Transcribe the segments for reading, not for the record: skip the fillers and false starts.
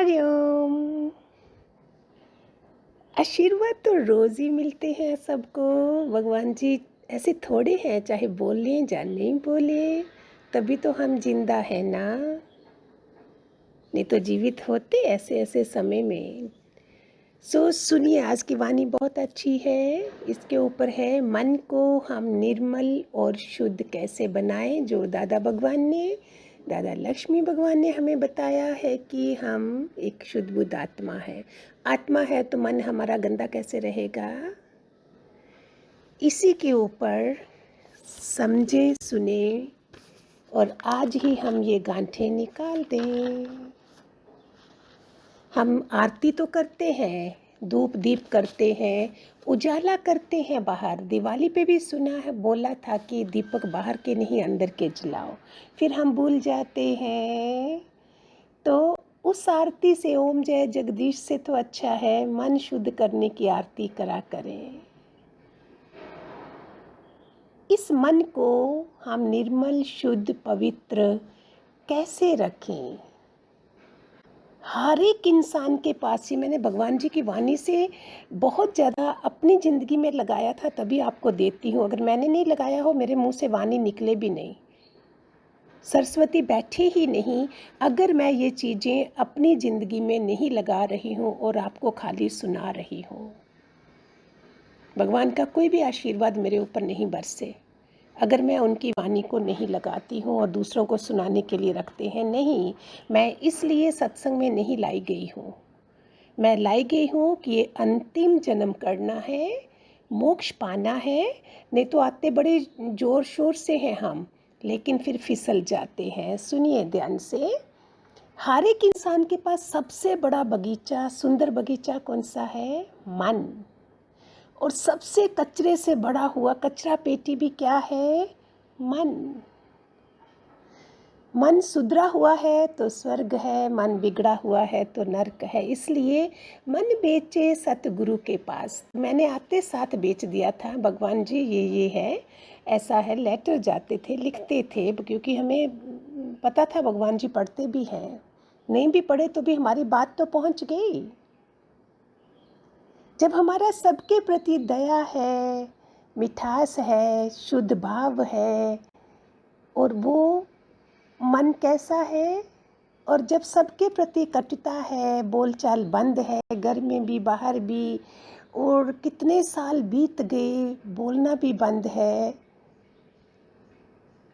हरिओम। आशीर्वाद तो रोज़ ही मिलते हैं सबको। भगवान जी ऐसे थोड़े हैं, चाहे बोलें या नहीं बोलें, तभी तो हम जिंदा हैं ना। नहीं तो जीवित होते ऐसे ऐसे समय में। सुनिए, आज की वाणी बहुत अच्छी है। इसके ऊपर है मन को हम निर्मल और शुद्ध कैसे बनाएं, जो दादा लक्ष्मी भगवान ने हमें बताया है कि हम एक शुद्ध बुद्ध आत्मा है। आत्मा है तो मन हमारा गंदा कैसे रहेगा। इसी के ऊपर समझे सुने और आज ही हम ये गांठें निकाल दें। हम आरती तो करते हैं, धूप दीप करते हैं, उजाला करते हैं बाहर। दिवाली पे भी सुना है, बोला था कि दीपक बाहर के नहीं अंदर के जलाओ। फिर हम भूल जाते हैं। तो उस आरती से, ओम जय जगदीश से तो अच्छा है मन शुद्ध करने की आरती करा करें। इस मन को हम निर्मल शुद्ध पवित्र कैसे रखें। हर एक इंसान के पास ही मैंने भगवान जी की वाणी से बहुत ज़्यादा अपनी ज़िंदगी में लगाया था, तभी आपको देती हूँ। अगर मैंने नहीं लगाया हो, मेरे मुंह से वाणी निकले भी नहीं, सरस्वती बैठे ही नहीं, अगर मैं ये चीज़ें अपनी ज़िंदगी में नहीं लगा रही हूँ और आपको खाली सुना रही हूँ। भगवान का कोई भी आशीर्वाद मेरे ऊपर नहीं बरसे अगर मैं उनकी वाणी को नहीं लगाती हूँ और दूसरों को सुनाने के लिए रखते हैं। नहीं, मैं इसलिए सत्संग में नहीं लाई गई हूँ। मैं लाई गई हूँ कि ये अंतिम जन्म करना है, मोक्ष पाना है। नहीं तो आते बड़े ज़ोर शोर से हैं हम, लेकिन फिर फिसल जाते हैं। सुनिए ध्यान से। हर एक इंसान के पास सबसे बड़ा बगीचा, सुंदर बगीचा कौन सा है? मन। और सबसे कचरे से बड़ा हुआ कचरा पेटी भी क्या है? मन। मन सुधरा हुआ है तो स्वर्ग है, मन बिगड़ा हुआ है तो नरक है। इसलिए मन बेचे सतगुरु के पास। मैंने आते साथ बेच दिया था, भगवान जी ये है, ऐसा है। लेटर जाते थे, लिखते थे, क्योंकि हमें पता था भगवान जी पढ़ते भी हैं। नहीं भी पढ़े तो भी हमारी बात तो पहुंच गई। जब हमारा सबके प्रति दया है, मिठास है, शुद्ध भाव है, और वो मन कैसा है, और जब सबके प्रति कटुता है, बोलचाल बंद है, घर में भी बाहर भी, और कितने साल बीत गए, बोलना भी बंद है,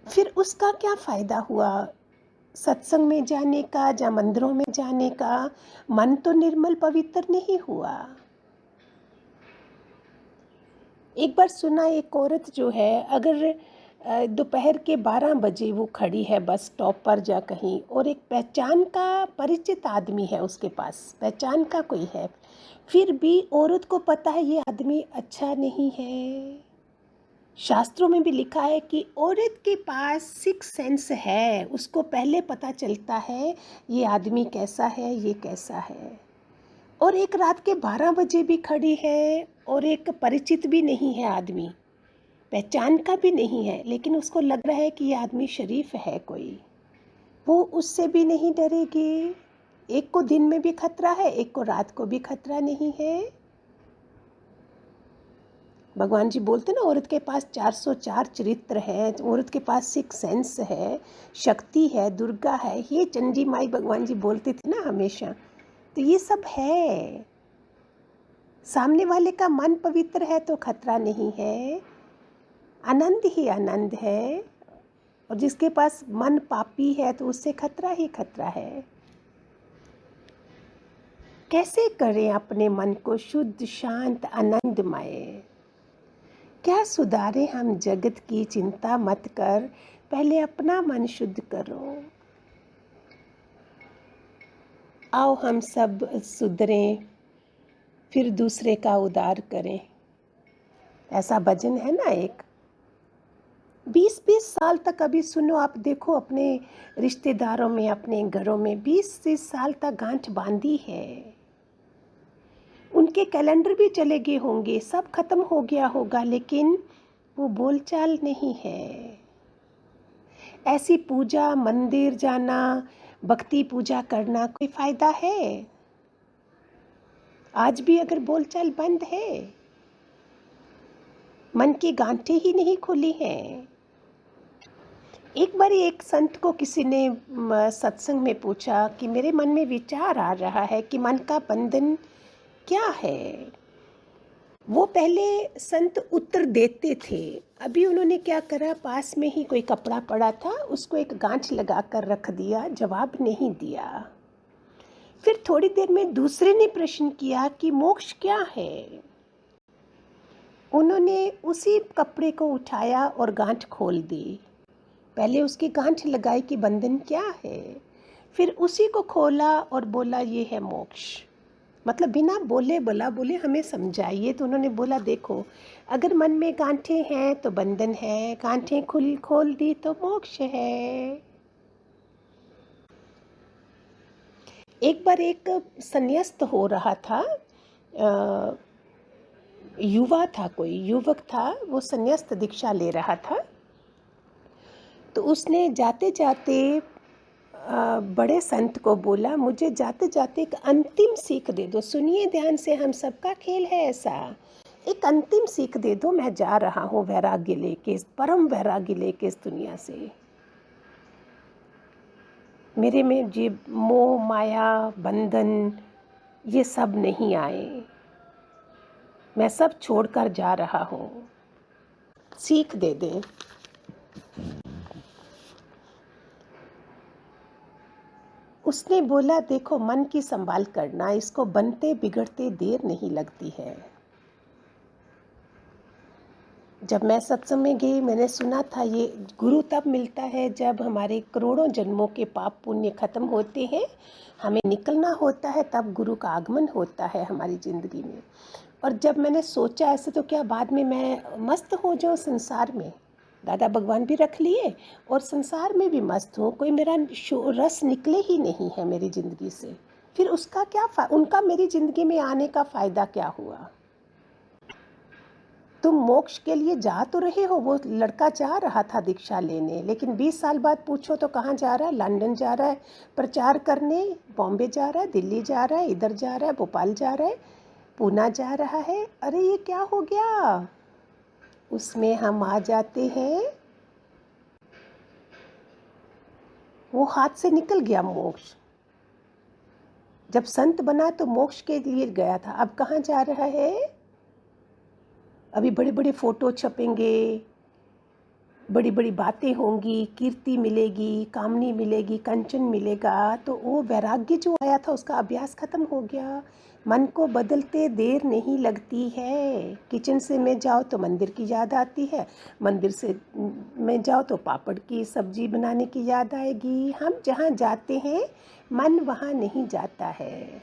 फिर उसका क्या फ़ायदा हुआ सत्संग में जाने का या मंदिरों में जाने का? मन तो निर्मल पवित्र नहीं हुआ। एक बार सुना, एक औरत जो है, अगर दोपहर के 12 बजे वो खड़ी है बस स्टॉप पर जा कहीं, और एक पहचान का परिचित आदमी है उसके पास, पहचान का कोई है, फिर भी औरत को पता है ये आदमी अच्छा नहीं है। शास्त्रों में भी लिखा है कि औरत के पास सिक्स सेंस है, उसको पहले पता चलता है ये आदमी कैसा है, ये कैसा है। और एक रात के 12 बजे भी खड़ी है, और एक परिचित भी नहीं है आदमी, पहचान का भी नहीं है, लेकिन उसको लग रहा है कि ये आदमी शरीफ है कोई, वो उससे भी नहीं डरेगी। एक को दिन में भी खतरा है, एक को रात को भी खतरा नहीं है। भगवान जी बोलते ना, औरत के पास 404 चरित्र है, औरत के पास सिक्स सेंस है, शक्ति है, दुर्गा है, ये चंडी माई भगवान जी बोलते थे ना हमेशा। तो ये सब है। सामने वाले का मन पवित्र है तो खतरा नहीं है, आनंद ही आनंद है। और जिसके पास मन पापी है तो उससे खतरा ही खतरा है। कैसे करें अपने मन को शुद्ध, शांत, आनंदमय? क्या सुधारें हम? जगत की चिंता मत कर, पहले अपना मन शुद्ध करो। आओ हम सब सुधरें, फिर दूसरे का उद्धार करें। ऐसा भजन है ना एक। 20-20 साल तक, अभी सुनो, आप देखो अपने रिश्तेदारों में, अपने घरों में 20-30 साल तक गांठ बांधी है। उनके कैलेंडर भी चले गए होंगे, सब खत्म हो गया होगा, लेकिन वो बोलचाल नहीं है। ऐसी पूजा, मंदिर जाना, भक्ति पूजा करना कोई फायदा है? आज भी अगर बोलचाल बंद है, मन की गांठें ही नहीं खुली हैं। एक बार एक संत को किसी ने सत्संग में पूछा कि मेरे मन में विचार आ रहा है कि मन का बंधन क्या है। वो पहले संत उत्तर देते थे, अभी उन्होंने क्या करा, पास में ही कोई कपड़ा पड़ा था, उसको एक गांठ लगा कर रख दिया, जवाब नहीं दिया। फिर थोड़ी देर में दूसरे ने प्रश्न किया कि मोक्ष क्या है। उन्होंने उसी कपड़े को उठाया और गांठ खोल दी। पहले उसकी गांठ लगाई कि बंधन क्या है, फिर उसी को खोला और बोला ये है मोक्ष। मतलब बिना बोले बोला, बोले हमें समझाइए। तो उन्होंने बोला देखो, अगर मन में गांठें हैं तो बंधन है, गांठें खोल दी तो मोक्ष है। एक बार एक संन्यास्त हो रहा था, युवा था, कोई युवक था, वो संन्यास्त दीक्षा ले रहा था। तो उसने जाते जाते बड़े संत को बोला, मुझे जाते जाते एक अंतिम सीख दे दो। सुनिए ध्यान से, हम सबका खेल है ऐसा, एक अंतिम सीख दे दो, मैं जा रहा हूँ वैराग्य लेके, परम वैराग्य लेके इस दुनिया से। मेरे में जी मोह माया बंधन ये सब नहीं आए, मैं सब छोड़कर जा रहा हूँ, सीख दे दे। उसने बोला देखो, मन की संभाल करना, इसको बनते बिगड़ते देर नहीं लगती है। जब मैं सत्संग में गई, मैंने सुना था ये गुरु तब मिलता है जब हमारे करोड़ों जन्मों के पाप पुण्य खत्म होते हैं, हमें निकलना होता है, तब गुरु का आगमन होता है हमारी ज़िंदगी में। और जब मैंने सोचा ऐसे, तो क्या बाद में मैं मस्त हो जाऊँ संसार में, दादा भगवान भी रख लिए और संसार में भी मस्त हूँ, कोई मेरा रस निकले ही नहीं है मेरी ज़िंदगी से, फिर उसका क्या उनका मेरी ज़िंदगी में आने का फ़ायदा क्या हुआ। तुम मोक्ष के लिए जा तो रहे हो, वो लड़का जा रहा था दीक्षा लेने, लेकिन 20 साल बाद पूछो तो कहाँ जा रहा है, लंदन जा रहा है प्रचार करने, बॉम्बे जा रहा है, दिल्ली जा रहा है, इधर जा रहा है, भोपाल जा रहा है, पूना जा रहा है। अरे ये क्या हो गया। उसमें हम आ जाते हैं, वो हाथ से निकल गया मोक्ष। जब संत बना तो मोक्ष के लिए गया था, अब कहाँ जा रहा है। अभी बड़े बड़े फोटो छपेंगे, बड़ी बड़ी बातें होंगी, कीर्ति मिलेगी, कामनी मिलेगी, कंचन मिलेगा, तो वो वैराग्य जो आया था उसका अभ्यास खत्म हो गया। मन को बदलते देर नहीं लगती है। किचन से में जाओ तो मंदिर की याद आती है, मंदिर से में जाओ तो पापड़ की सब्जी बनाने की याद आएगी। हम जहाँ जाते हैं मन वहाँ नहीं जाता है,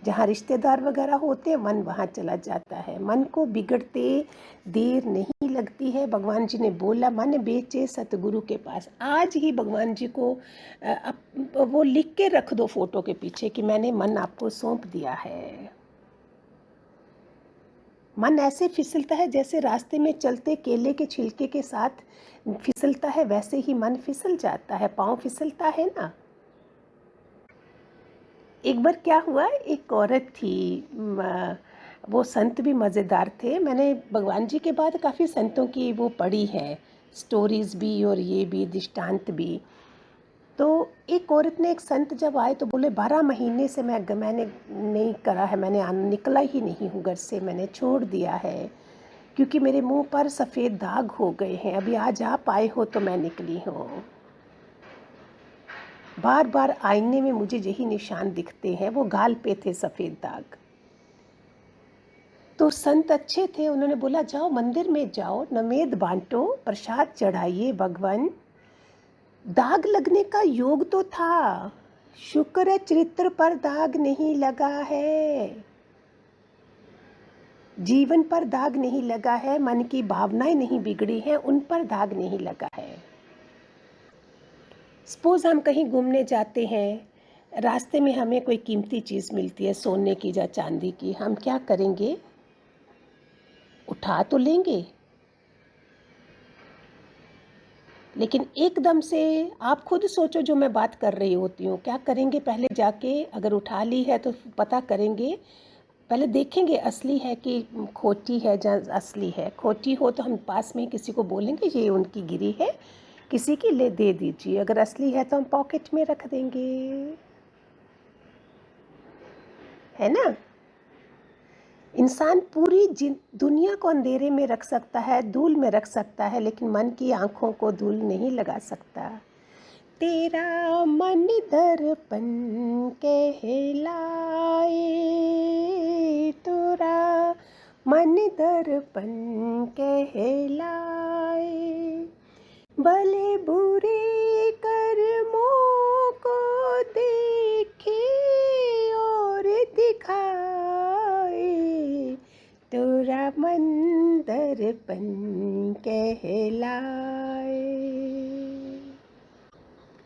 जहाँ रिश्तेदार वगैरह होते हैं मन वहाँ चला जाता है। मन को बिगड़ते देर नहीं लगती है। भगवान जी ने बोला, मन बेचे सतगुरु के पास। आज ही भगवान जी को वो लिख के रख दो फोटो के पीछे कि मैंने मन आपको सौंप दिया है। मन ऐसे फिसलता है जैसे रास्ते में चलते केले के छिलके के साथ फिसलता है, वैसे ही मन फिसल जाता है, पाँव फिसलता है ना। एक बार क्या हुआ, एक औरत थी, वो संत भी मज़ेदार थे। मैंने भगवान जी के बाद काफ़ी संतों की वो पढ़ी है, स्टोरीज़ भी और ये भी दृष्टांत भी। तो एक औरत ने, एक संत जब आए तो बोले 12 महीने से मैंने नहीं करा है, मैंने निकला ही नहीं हूँ घर से, मैंने छोड़ दिया है क्योंकि मेरे मुंह पर सफ़ेद दाग हो गए हैं, अभी आज आप आए हो तो मैं निकली हूँ। बार बार आईने में मुझे यही निशान दिखते हैं, वो गाल पे थे सफ़ेद दाग। तो संत अच्छे थे, उन्होंने बोला जाओ मंदिर में जाओ, नवेद बांटो, प्रसाद चढ़ाइए भगवान। दाग लगने का योग तो था, शुक्र है चरित्र पर दाग नहीं लगा है, जीवन पर दाग नहीं लगा है, मन की भावनाएं नहीं बिगड़ी हैं, उन पर दाग नहीं लगा है। सपोज हम कहीं घूमने जाते हैं, रास्ते में हमें कोई कीमती चीज़ मिलती है, सोने की या चांदी की, हम क्या करेंगे, उठा तो लेंगे, लेकिन एकदम से आप खुद सोचो, जो मैं बात कर रही होती हूँ, क्या करेंगे? पहले जाके अगर उठा ली है तो पता करेंगे, पहले देखेंगे असली है कि खोटी है। जहाँ असली है, खोटी हो तो हम पास में किसी को बोलेंगे ये उनकी गिरी है, किसी की ले दे दीजिए। अगर असली है तो हम पॉकेट में रख देंगे, है ना? इंसान पूरी दुनिया को अंधेरे में रख सकता है, धूल में रख सकता है, लेकिन मन की आंखों को धूल नहीं लगा सकता। तेरा मन दर्पण कहलाए, तेरा मन दर्पण कहलाए, भले बुरे कर्मों को देखे और दिखाए, तेरा मन दर्पण कहलाए।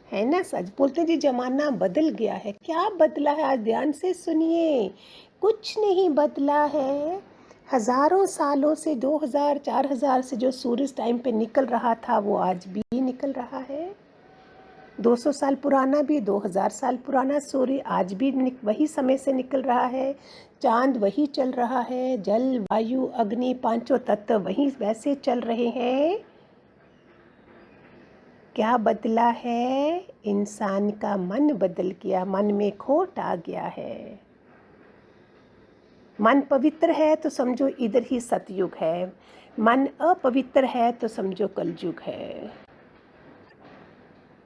है ना? सच बोलते जी, जमाना बदल गया है। क्या बदला है? आज ध्यान से सुनिए, कुछ नहीं बदला है। हजारों सालों से 2000 4000 से जो सूरज टाइम पे निकल रहा था वो आज भी निकल रहा है। 200 साल पुराना भी, 2000 साल पुराना सूर्य आज भी वही समय से निकल रहा है। चांद वही चल रहा है, जल वायु अग्नि पांचों तत्व वही वैसे चल रहे हैं। क्या बदला है? इंसान का मन बदल गया, मन में खोट आ गया है। मन पवित्र है तो समझो इधर ही सतयुग है, मन अपवित्र है तो समझो कलयुग है।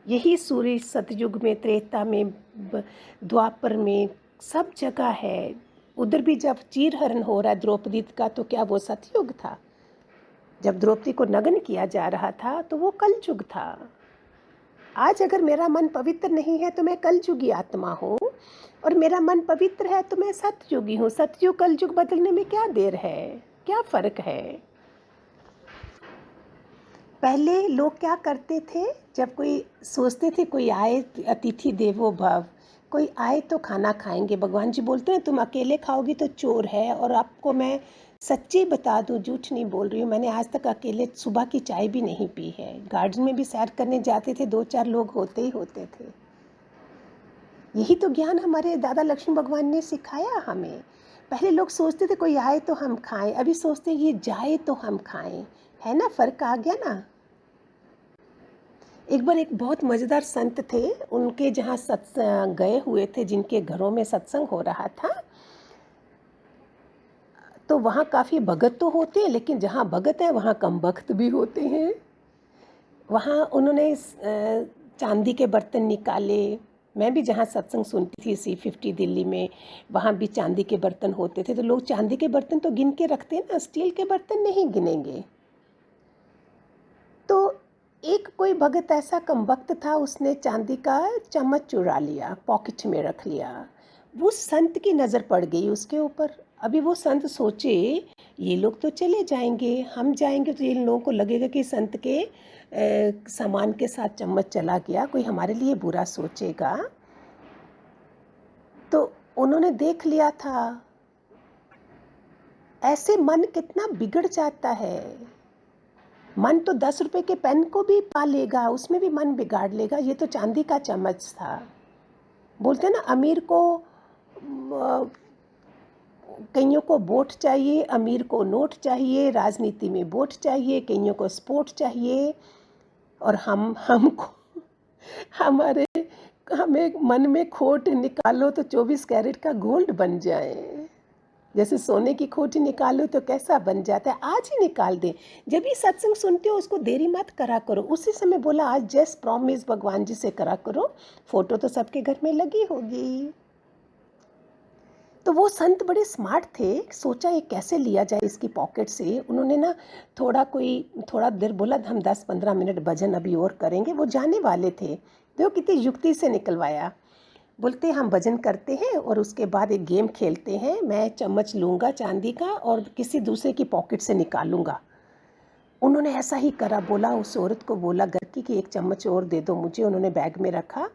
यही सूर्य सतयुग में, त्रेता में, द्वापर में, सब जगह है। उधर भी जब चीरहरण हो रहा है द्रौपदी का, तो क्या वो सतयुग था? जब द्रौपदी को नग्न किया जा रहा था तो वो कलयुग था। आज अगर मेरा मन पवित्र नहीं है तो मैं कलयुगी आत्मा हूँ, और मेरा मन पवित्र है तो मैं सतयुगी हूँ। सतयुग कलयुग बदलने में क्या देर है? क्या फर्क है? पहले लोग क्या करते थे, जब कोई सोचते थे कोई आए, अतिथि देवो भव, कोई आए तो खाना खाएंगे। भगवान जी बोलते हैं तुम अकेले खाओगी तो चोर है। और आपको मैं सच्ची बता दूं, झूठ नहीं बोल रही हूँ, मैंने आज तक अकेले सुबह की चाय भी नहीं पी है। गार्डन में भी सैर करने जाते थे, 2-4 लोग होते ही होते थे। यही तो ज्ञान हमारे दादा लक्ष्मी भगवान ने सिखाया हमें। पहले लोग सोचते थे कोई आए तो हम खाएं, अभी सोचते हैं ये जाए तो हम खाएं। है ना? फर्क आ गया ना? एक बार एक बहुत मज़ेदार संत थे, उनके जहाँ सत्संग गए हुए थे, जिनके घरों में सत्संग हो रहा था, तो वहाँ काफ़ी भगत तो होते हैं, लेकिन जहाँ भगत है वहाँ कम भक्त भी होते हैं। वहाँ उन्होंने चांदी के बर्तन निकाले। मैं भी जहाँ सत्संग सुनती थी C50 दिल्ली में, वहाँ भी चांदी के बर्तन होते थे। तो लोग चांदी के बर्तन तो गिन के रखते हैं ना, स्टील के बर्तन नहीं गिनेंगे। तो एक कोई भगत ऐसा कम वक्त था, उसने चांदी का चम्मच चुरा लिया, पॉकेट में रख लिया। वो संत की नज़र पड़ गई उसके ऊपर। अभी वो संत सोचे ये लोग तो चले जाएंगे, हम जाएंगे तो इन लोगों को लगेगा कि संत के सामान के साथ चम्मच चला गया, कोई हमारे लिए बुरा सोचेगा। तो उन्होंने देख लिया था। ऐसे मन कितना बिगड़ जाता है। मन तो 10 रुपए के पेन को भी पा लेगा, उसमें भी मन बिगाड़ लेगा। ये तो चांदी का चम्मच था। बोलते हैं ना, अमीर को कईयों को वोट चाहिए, अमीर को नोट चाहिए, राजनीति में वोट चाहिए, कईयों को स्पोर्ट चाहिए, और हमको हमें मन में खोट निकालो तो 24 कैरेट का गोल्ड बन जाए। जैसे सोने की खोटी निकालो तो कैसा बन जाता है, आज ही निकाल दे। जब भी सत्संग सुनते हो उसको देरी मत करा करो। उसी समय बोला आज जस्ट प्रॉमिस भगवान जी से करा करो, फोटो तो सबके घर में लगी होगी। तो वो संत बड़े स्मार्ट थे, सोचा ये कैसे लिया जाए इसकी पॉकेट से। उन्होंने ना थोड़ा देर बोला हम 10-15 मिनट भजन अभी और करेंगे। वो जाने वाले थे, देखो कितनी युक्ति से निकलवाया। बोलते हम भजन करते हैं और उसके बाद एक गेम खेलते हैं, मैं चम्मच लूँगा चांदी का और किसी दूसरे की पॉकेट से निकालूंगा। उन्होंने ऐसा ही करा। बोला उस औरत को, बोला घर की कि एक चम्मच और दे दो मुझे। उन्होंने बैग में रखा,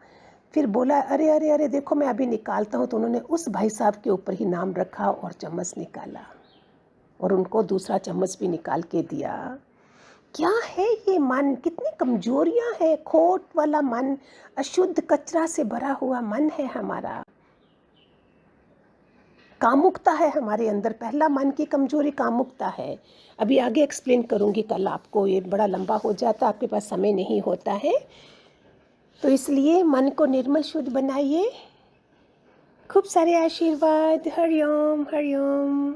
फिर बोला अरे अरे अरे देखो मैं अभी निकालता हूँ। तो उन्होंने उस भाई साहब के ऊपर ही नाम रखा और चम्मच निकाला, और उनको दूसरा चम्मच भी निकाल के दिया। क्या है ये मन, कितनी कमजोरियां हैं, खोट वाला मन, अशुद्ध कचरा से भरा हुआ मन है हमारा। कामुकता है हमारे अंदर, पहला मन की कमजोरी कामुकता है। अभी आगे एक्सप्लेन करूंगी कल आपको, ये बड़ा लंबा हो जाता, आपके पास समय नहीं होता है। तो इसलिए मन को निर्मल शुद्ध बनाइए। खूब सारे आशीर्वाद। हरिओम हरिओम।